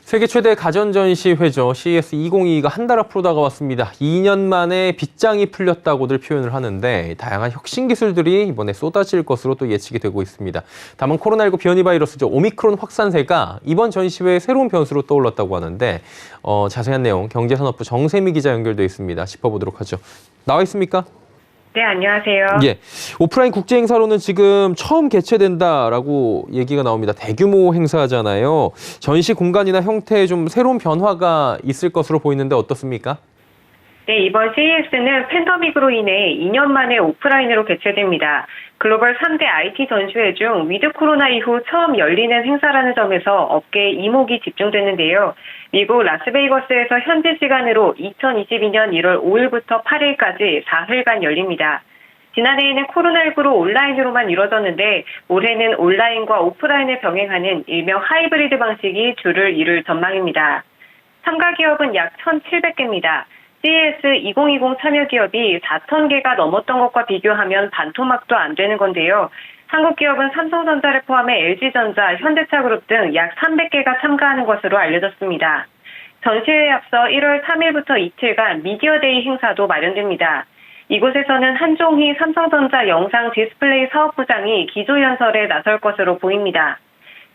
세계 최대 가전전시회죠. CES 2022가 한 달 앞으로 다가왔습니다. 2년 만에 빗장이 풀렸다고들 표현을 하는데 다양한 혁신 기술들이 이번에 쏟아질 것으로 또 예측이 되고 있습니다. 다만 코로나19 변이 바이러스죠. 오미크론 확산세가 이번 전시회의 새로운 변수로 떠올랐다고 하는데 자세한 내용 경제산업부 정세미 기자 연결돼 있습니다. 짚어보도록 하죠. 나와 있습니까? 네, 안녕하세요. 예, 오프라인 국제 행사로는 지금 처음 개최된다라고 얘기가 나옵니다. 대규모 행사잖아요. 전시 공간이나 형태에 좀 새로운 변화가 있을 것으로 보이는데 어떻습니까? 네, 이번 CES는 팬데믹으로 인해 2년 만에 오프라인으로 개최됩니다. 글로벌 3대 IT 전시회 중 위드 코로나 이후 처음 열리는 행사라는 점에서 업계의 이목이 집중됐는데요. 미국 라스베이거스에서 현지 시간으로 2022년 1월 5일부터 8일까지 4일간 열립니다. 지난해에는 코로나19로 온라인으로만 이뤄졌는데 올해는 온라인과 오프라인을 병행하는 일명 하이브리드 방식이 주를 이룰 전망입니다. 참가 기업은 약 1,700개입니다. CES 2020 참여 기업이 4,000개가 넘었던 것과 비교하면 반토막도 안 되는 건데요. 한국 기업은 삼성전자를 포함해 LG전자, 현대차그룹 등 약 300개가 참가하는 것으로 알려졌습니다. 전시회에 앞서 1월 3일부터 이틀간 미디어데이 행사도 마련됩니다. 이곳에서는 한종희 삼성전자 영상 디스플레이 사업부장이 기조연설에 나설 것으로 보입니다.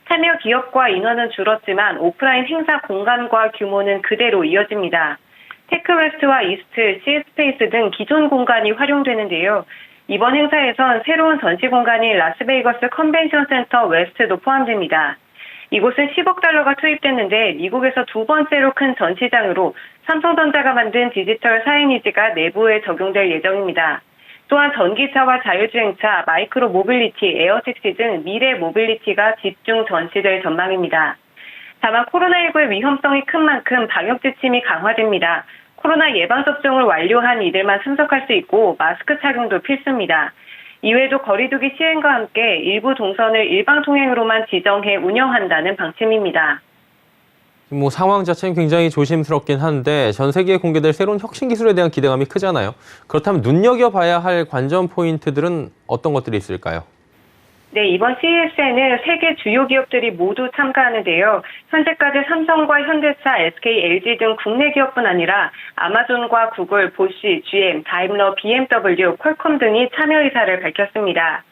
참여 기업과 인원은 줄었지만 오프라인 행사 공간과 규모는 그대로 이어집니다. 테크웨스트와 이스트, C스페이스 등 기존 공간이 활용되는데요. 이번 행사에선 새로운 전시 공간인 라스베이거스 컨벤션 센터 웨스트도 포함됩니다. 이곳은 10억 달러가 투입됐는데 미국에서 두 번째로 큰 전시장으로 삼성전자가 만든 디지털 사이니지가 내부에 적용될 예정입니다. 또한 전기차와 자율주행차, 마이크로 모빌리티, 에어택시 등 미래 모빌리티가 집중 전시될 전망입니다. 다만 코로나19의 위험성이 큰 만큼 방역 지침이 강화됩니다. 코로나 예방접종을 완료한 이들만 참석할 수 있고 마스크 착용도 필수입니다. 이외에도 거리두기 시행과 함께 일부 동선을 일방 통행으로만 지정해 운영한다는 방침입니다. 상황 자체는 굉장히 조심스럽긴 한데 전 세계에 공개될 새로운 혁신 기술에 대한 기대감이 크잖아요. 그렇다면 눈여겨봐야 할 관전 포인트들은 어떤 것들이 있을까요? 네, 이번 CES에는 세계 주요 기업들이 모두 참가하는데요. 현재까지 삼성과 현대차, SK, LG 등 국내 기업뿐 아니라 아마존과 구글, 보쉬, GM, 다임러, BMW, 퀄컴 등이 참여 의사를 밝혔습니다.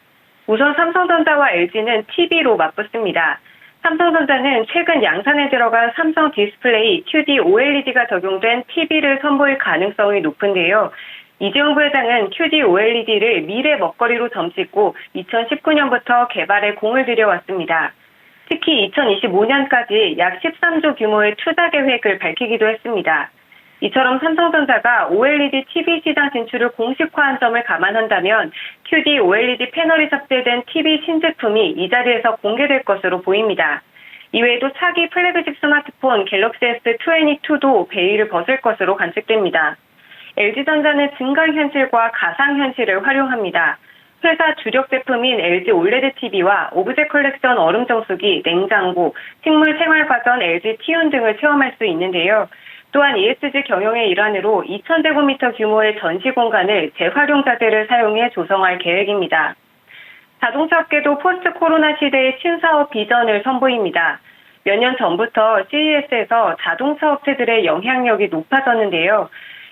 우선 삼성전자와 LG는 TV로 맞붙습니다. 삼성전자는 최근 양산에 들어간 삼성 디스플레이 QD OLED가 적용된 TV를 선보일 가능성이 높은데요. 이재용 부회장은 QD OLED를 미래 먹거리로 점찍고 2019년부터 개발에 공을 들여왔습니다. 특히 2025년까지 약 13조 규모의 투자 계획을 밝히기도 했습니다. 이처럼 삼성전자가 OLED TV 시장 진출을 공식화한 점을 감안한다면 QD OLED 패널이 탑재된 TV 신제품이 이 자리에서 공개될 것으로 보입니다. 이외에도 차기 플래그십 스마트폰 갤럭시 S22도 베일을 벗을 것으로 관측됩니다. LG전자는 증강현실과 가상현실을 활용합니다. 회사 주력 제품인 LG 올레드 TV와 오브제 컬렉션 얼음 정수기, 냉장고, 식물 생활가전 LG 티운 등을 체험할 수 있는데요. 또한 ESG 경영의 일환으로 2,000제곱미터 규모의 전시 공간을 재활용자재를 사용해 조성할 계획입니다. 자동차 업계도 포스트 코로나 시대의 신사업 비전을 선보입니다. 몇 년 전부터 CES에서 자동차 업체들의 영향력이 높아졌는데요.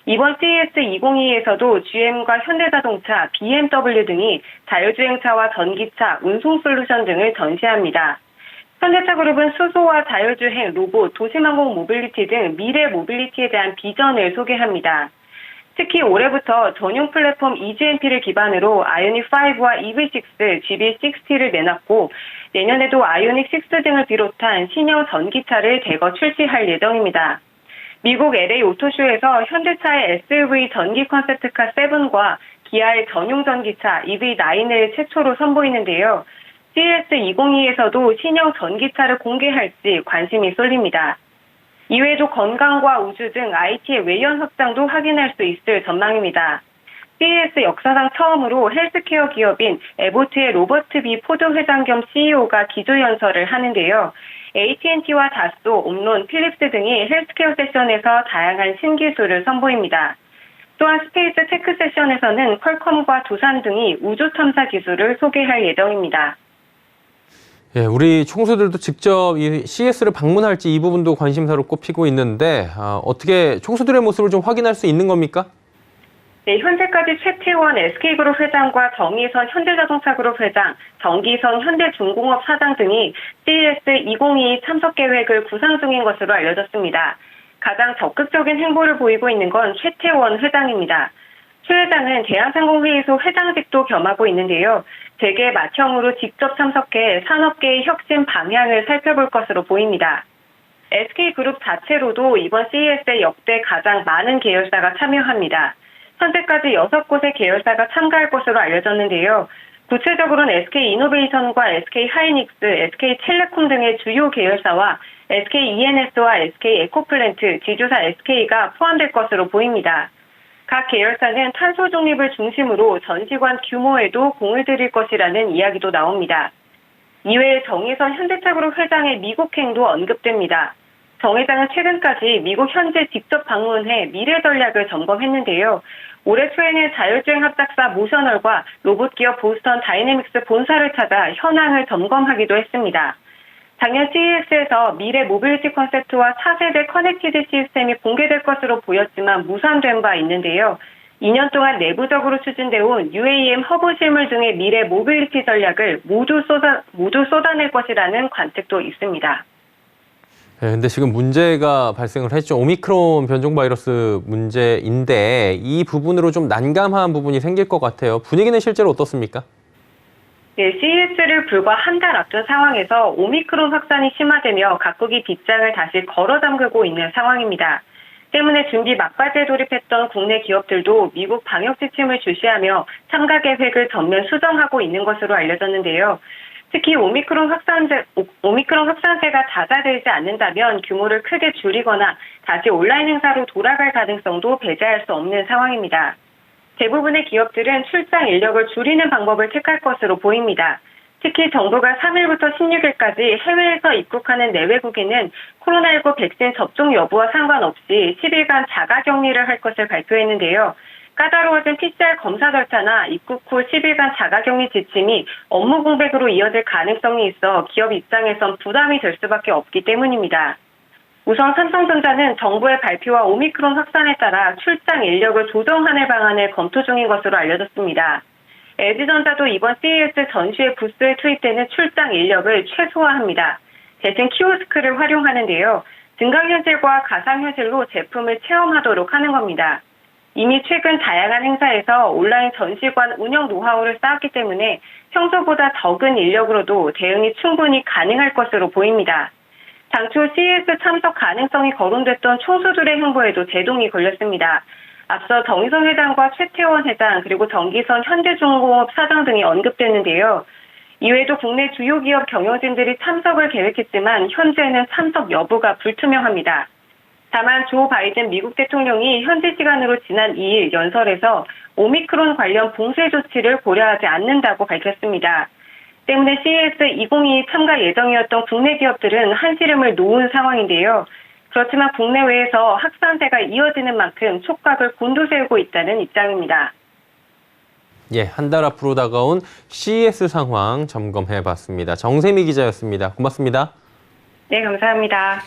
이번 CES 2022에서도 GM과 현대자동차, BMW 등이 자율주행차와 전기차, 운송 솔루션 등을 전시합니다. 현대차그룹은 수소와 자율주행, 로봇, 도시망공 모빌리티 등 미래 모빌리티에 대한 비전을 소개합니다. 특히 올해부터 전용 플랫폼 eGMP를 기반으로 아이오닉5와 EV6, GB60를 내놨고 내년에도 아이오닉6 등을 비롯한 신형 전기차를 대거 출시할 예정입니다. 미국 LA 오토쇼에서 현대차의 SUV 전기 컨셉트카 7과 기아의 전용 전기차 EV9을 최초로 선보이는데요. CES 2022에서도 신형 전기차를 공개할지 관심이 쏠립니다. 이외에도 건강과 우주 등 IT의 외연 확장도 확인할 수 있을 전망입니다. CES 역사상 처음으로 헬스케어 기업인 에보트의 로버트 비 포드 회장 겸 CEO가 기조연설을 하는데요. AT&T와 다소, 옴론, 필립스 등이 헬스케어 세션에서 다양한 신기술을 선보입니다. 또한 스페이스 테크 세션에서는 퀄컴과 두산 등이 우주 탐사 기술을 소개할 예정입니다. 예, 우리 총수들도 직접 이 CES를 방문할지 이 부분도 관심사로 꼽히고 있는데 어떻게 총수들의 모습을 좀 확인할 수 있는 겁니까? 네, 현재까지 최태원 SK그룹 회장과 정의선 현대자동차그룹 회장, 정기선 현대중공업 사장 등이 CES 2022 참석 계획을 구상 중인 것으로 알려졌습니다. 가장 적극적인 행보를 보이고 있는 건 최태원 회장입니다. 최 회장은 대한상공회의소 회장직도 겸하고 있는데요. 재계 맏형으로 직접 참석해 산업계의 혁신 방향을 살펴볼 것으로 보입니다. SK그룹 자체로도 이번 CES에 역대 가장 많은 계열사가 참여합니다. 현재까지 6곳의 계열사가 참가할 것으로 알려졌는데요. 구체적으로는 SK이노베이션과 SK하이닉스, SK텔레콤 등의 주요 계열사와 SKENS와 SK에코플랜트, 지주사 SK가 포함될 것으로 보입니다. 각 계열사는 탄소 중립을 중심으로 전시관 규모에도 공을 들일 것이라는 이야기도 나옵니다. 이외에 정의선 현대차그룹 회장의 미국행도 언급됩니다. 정 회장은 최근까지 미국 현지에 직접 방문해 미래 전략을 점검했는데요. 올해 초에는 자율주행 합작사 모셔널과 로봇 기업 보스턴 다이내믹스 본사를 찾아 현황을 점검하기도 했습니다. 작년 CES에서 미래 모빌리티 컨셉트와 차세대 커넥티드 시스템이 공개될 것으로 보였지만 무산된 바 있는데요. 2년 동안 내부적으로 추진되어 온 UAM 허브 실물 등의 미래 모빌리티 전략을 모두 쏟아낼 것이라는 관측도 있습니다. 네, 근데 지금 문제가 발생을 했죠. 오미크론 변종 바이러스 문제인데 이 부분으로 좀 난감한 부분이 생길 것 같아요. 분위기는 실제로 어떻습니까? 네, CES를 불과 한 달 앞둔 상황에서 오미크론 확산이 심화되며 각국이 빗장을 다시 걸어 잠그고 있는 상황입니다. 때문에 준비 막바지에 돌입했던 국내 기업들도 미국 방역 지침을 주시하며 참가 계획을 전면 수정하고 있는 것으로 알려졌는데요. 특히 오미크론 확산세가 잦아들지 않는다면 규모를 크게 줄이거나 다시 온라인 행사로 돌아갈 가능성도 배제할 수 없는 상황입니다. 대부분의 기업들은 출장 인력을 줄이는 방법을 택할 것으로 보입니다. 특히 정부가 3일부터 16일까지 해외에서 입국하는 내외국인은 코로나19 백신 접종 여부와 상관없이 10일간 자가격리를 할 것을 발표했는데요. 까다로워진 PCR 검사 절차나 입국 후 10일간 자가격리 지침이 업무 공백으로 이어질 가능성이 있어 기업 입장에선 부담이 될 수밖에 없기 때문입니다. 우선 삼성전자는 정부의 발표와 오미크론 확산에 따라 출장 인력을 조정하는 방안을 검토 중인 것으로 알려졌습니다. LG전자도 이번 CES 전시회 부스에 투입되는 출장 인력을 최소화합니다. 대신 키오스크를 활용하는데요. 증강현실과 가상현실로 제품을 체험하도록 하는 겁니다. 이미 최근 다양한 행사에서 온라인 전시관 운영 노하우를 쌓았기 때문에 평소보다 적은 인력으로도 대응이 충분히 가능할 것으로 보입니다. 당초 CES 참석 가능성이 거론됐던 총수들의 행보에도 제동이 걸렸습니다. 앞서 정의선 회장과 최태원 회장 그리고 정기선 현대중공업 사장 등이 언급됐는데요. 이외에도 국내 주요 기업 경영진들이 참석을 계획했지만 현재는 참석 여부가 불투명합니다. 다만 조 바이든 미국 대통령이 현지 시간으로 지난 2일 연설에서 오미크론 관련 봉쇄 조치를 고려하지 않는다고 밝혔습니다. 때문에 CES 2022 참가 예정이었던 국내 기업들은 한시름을 놓은 상황인데요. 그렇지만 국내외에서 확산세가 이어지는 만큼 촉각을 곤두세우고 있다는 입장입니다. 예, 한 달 앞으로 다가온 CES 상황 점검해봤습니다. 정세미 기자였습니다. 고맙습니다. 네, 감사합니다.